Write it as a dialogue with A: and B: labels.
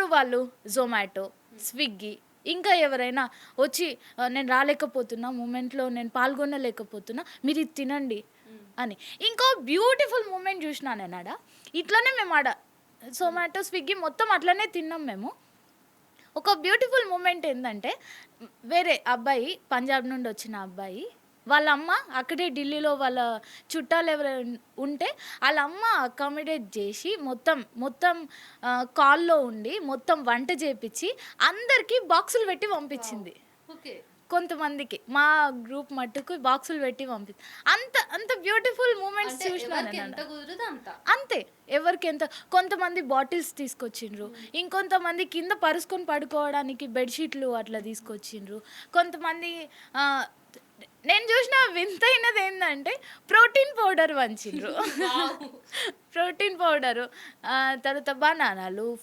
A: వాళ్ళు జొమాటో, స్విగ్గీ ఇంకా ఎవరైనా వచ్చి నేను రాలేకపోతున్నా, మూమెంట్‌లో నేను పాల్గొనలేకపోతున్నా, మీరు ఇది తినండి అని. ఇంకో బ్యూటిఫుల్ మూమెంట్ చూసినా నేనాడ. ఇట్లనే మేము ఆడ జొమాటో, స్విగ్గీ మొత్తం అట్లనే తిన్నాం మేము. ఒక బ్యూటిఫుల్ మూమెంట్ ఏందంటే వేరే అబ్బాయి, పంజాబ్ నుండి వచ్చిన అబ్బాయి, వాళ్ళ అమ్మ అక్కడే ఢిల్లీలో వాళ్ళ చుట్టాలు ఎవరైనా ఉంటే వాళ్ళ అమ్మ అకామిడేట్ చేసి మొత్తం కాల్‌లో ఉండి మొత్తం వంట చేపిచ్చి అందరికీ బాక్సులు పెట్టి పంపించింది.
B: ఓకే.
A: కొంతమందికి మా గ్రూప్ మట్టుకు బాక్సులు పెట్టి అంత అంత బ్యూటిఫుల్ మూమెంట్స్
B: అంటే
A: చూసినాను
B: ఎవరికి ఎంత
A: నేను.
B: కుదిరితే అంత.
A: అంతే. ఎవరికెంత కొంతమంది బాటిల్స్ తీసుకొచ్చిండ్రు. ఇంకొంతమంది కింద పరుసుకొని పడుకోవడానికి బెడ్‌షీట్లు అట్లా తీసుకొచ్చిండ్రు. కొంతమంది ఆహ్, నేను చూసిన వింతైనదేందంటే ప్రోటీన్ పౌడర్ వంచిండ్రు.
B: వావ్!
A: ప్రోటీన్ పౌడరు, తర్వాత బనానాలు,